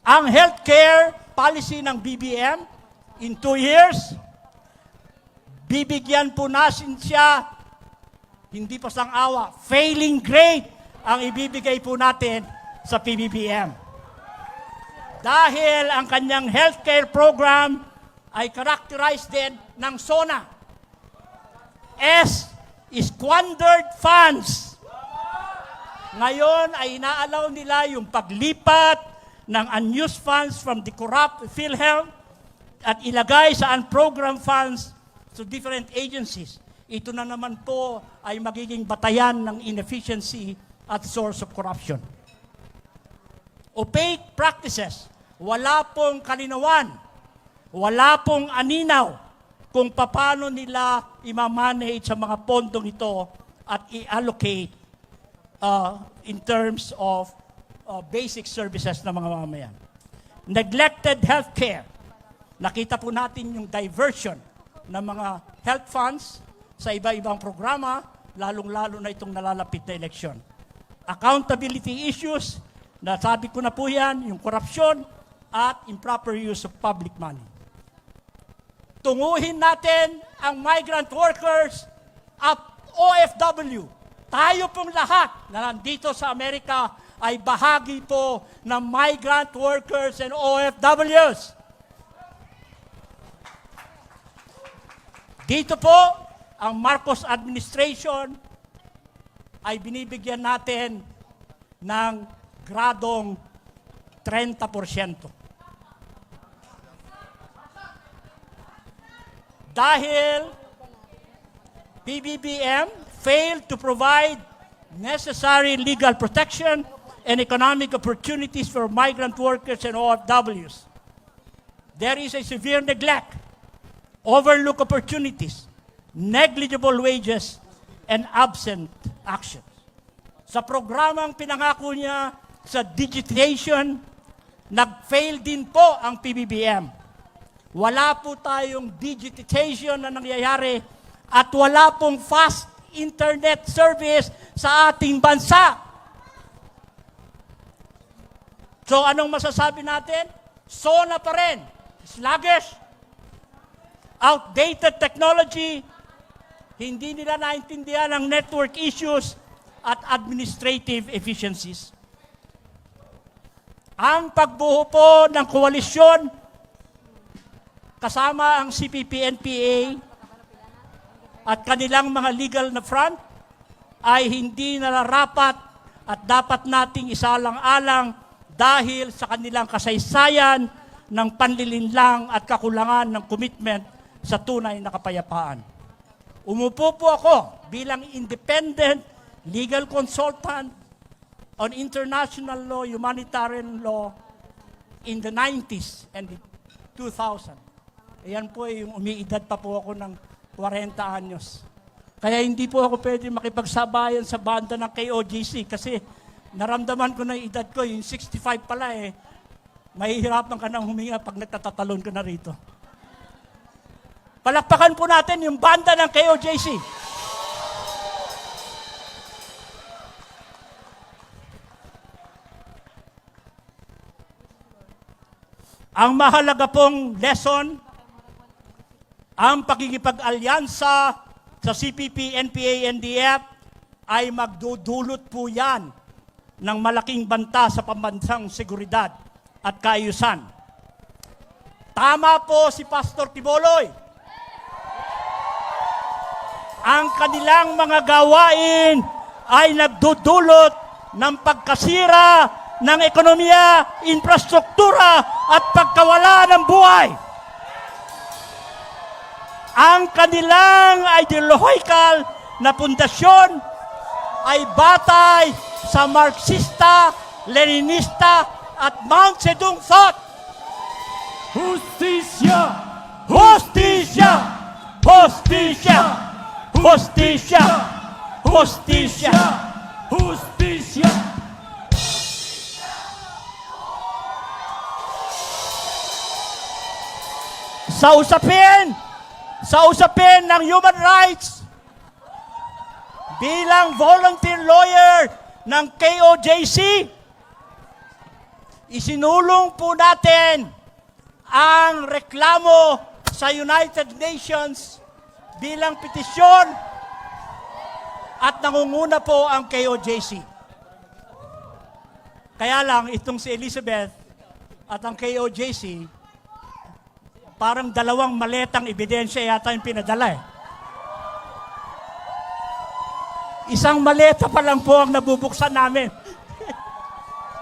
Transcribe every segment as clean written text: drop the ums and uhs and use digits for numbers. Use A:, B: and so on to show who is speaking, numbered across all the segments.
A: Ang healthcare policy ng BBM, in 2 years, bibigyan po natin siya, hindi pa sang-awa, failing grade ang ibibigay po natin sa PBBM. Dahil ang kanyang healthcare program ay characterized din ng SONA. S, squandered funds. Ngayon ay inaalaw nila yung paglipat ng unused funds from the corrupt PhilHealth at ilagay sa unprogrammed funds to different agencies. Ito na naman po ay magiging batayan ng inefficiency at source of corruption. Opaque practices, wala pong kalinawan, wala pong aninaw kung paano nila imamanage sa mga pondong ito at i-allocate in terms of basic services ng mga mamamayan. Neglected healthcare. Nakita po natin yung diversion ng mga health funds sa iba-ibang programa, lalong-lalo na itong nalalapit na eleksyon. Accountability issues, nasabi ko na po yan, yung korupsyon at improper use of public money. Tunguhin natin ang migrant workers at OFW. Tayo pong lahat na nandito sa Amerika ay bahagi po ng migrant workers and OFWs. Dito po, ang Marcos administration ay binibigyan natin ng gradong 30%. Dahil PBBM failed to provide necessary legal protection and economic opportunities for migrant workers and OFWs. There is a severe neglect, overlooked opportunities, negligible wages, and absent actions. Sa programang pinangako niya sa digitization, nag-fail din po ang PBBM. Wala po tayong digitization na nangyayari at wala pong fast internet service sa ating bansa. So anong masasabi natin? SONA pa rin. Sluggish. Outdated technology. Hindi nila naintindihan ang network issues at administrative efficiencies. Ang pagbuo po ng koalisyon kasama ang CPP-NPA at kanilang mga legal na front ay hindi nararapat at dapat nating isalang-alang dahil sa kanilang kasaysayan ng panlilinlang at kakulangan ng commitment sa tunay na kapayapaan. Umupo po ako bilang independent legal consultant on international law, humanitarian law in the 90s and the 2000. Ayan po yung umiidad pa po ako ng 40 anyos. Kaya hindi po ako pwede makipagsabayan sa banda ng KOJC kasi naramdaman ko na yung edad ko, yung 65 pala mahihirapan ka nang huminga pag nagtatatalon ka na rito. Palakpakan po natin yung banda ng KOJC. Ang mahalaga pong lesson, ang pakikipag-alyansa sa CPP, NPA, NDF ay magdudulot po yan ng malaking banta sa pambansang seguridad at kaayusan. Tama po si Pastor Tiboloy. Ang kanilang mga gawain ay nagdudulot ng pagkasira ng ekonomiya, infrastruktura at pagkawala ng buhay. Ang kanilang ideological na pundasyon ay batay sa Marxista, Leninista at Mao Zedong thought. Justisya! Justisya! Justisya! Justisya! Justisya! Justisya! Sa usapin ng human rights, bilang volunteer lawyer ng KOJC, Isinulong po natin ang reklamo sa United Nations bilang petisyon at nangunguna po ang KOJC. Kaya lang, itong si Elizabeth at ang KOJC, parang dalawang maletang ebidensya yata yung pinadala eh. Isang maleta pa lang po ang nabubuksan namin.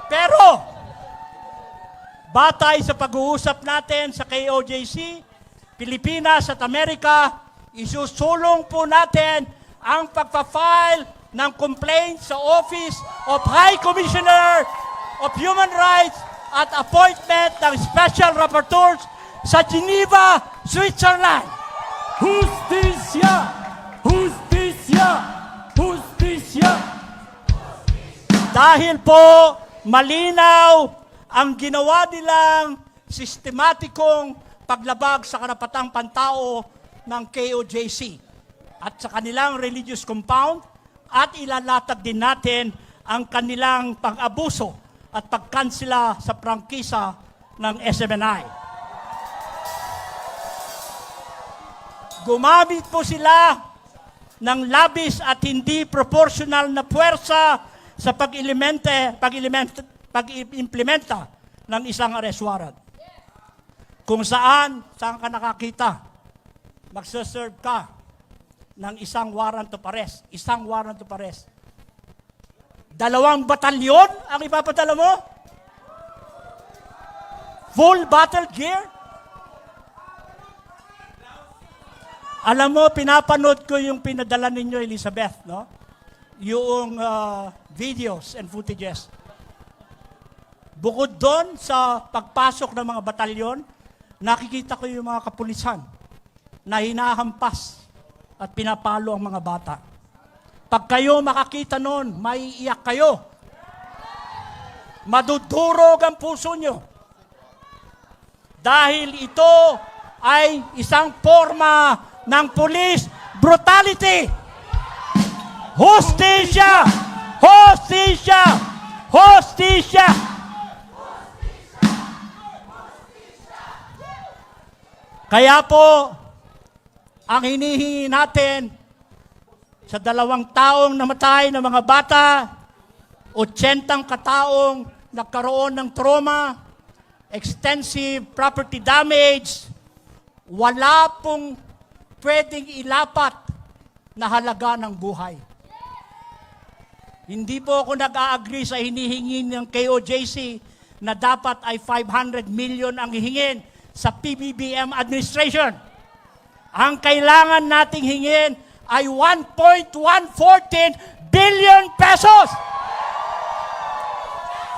A: Pero, batay sa pag-uusap natin sa KOJC, Pilipinas at Amerika, isusulong po natin ang pagpa-file ng complaint sa Office of High Commissioner of Human Rights at appointment ng Special Rapporteurs sa Geneva, Switzerland.
B: Justisya! Justisya! Justisya!
A: Dahil po malinaw ang ginawa nilang sistematikong paglabag sa karapatang pantao ng KOJC at sa kanilang religious compound, at ilalatag din natin ang kanilang pag-abuso at pagkansela sa prangkisa ng SMNI. Gumamit po sila ng labis at hindi proportional na puwersa sa pag-implementa ng isang arrest warrant. Kung saan ka nakakita, magsaserve ka ng isang warrant of arrest. Isang warrant of arrest. 2 batalyon ang ipapadala mo? Full battle gear? Alam mo, pinapanood ko yung pinadala ninyo, Elizabeth, no? Yung videos and footages. Bukod doon sa pagpasok ng mga batalyon, nakikita ko yung mga kapulisan na hinahampas at pinapalo ang mga bata. Pag kayo makakita noon, maiiyak kayo. Madudurog ang puso nyo. Dahil ito ay isang forma ng police brutality. Hostisya! Hostisya! Hostisya! Kaya po, ang hinihingi natin sa 2 taong namatay na mga bata, 80 kataong nagkaroon ng trauma, extensive property damage, wala pong pwedeng ilapat na halaga ng buhay. Hindi po ako nag-a-agree sa hinihingi ng KOJC na dapat ay 500 million ang hihingin sa PBBM administration. Ang kailangan nating hingin ay 1.114 billion pesos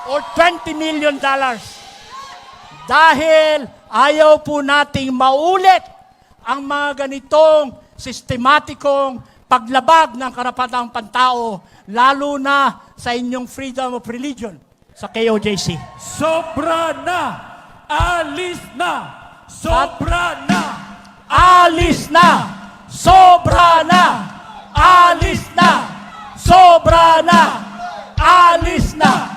A: or $20 million. Dahil ayaw po nating maulit ang mga ganitong sistematikong paglabag ng karapatang pantao, lalo na sa inyong freedom of religion sa KOJC.
B: Sobra na! Alis na! Sobra na!
A: Alis na! Sobra na! Alis na! Sobra na! Alis na!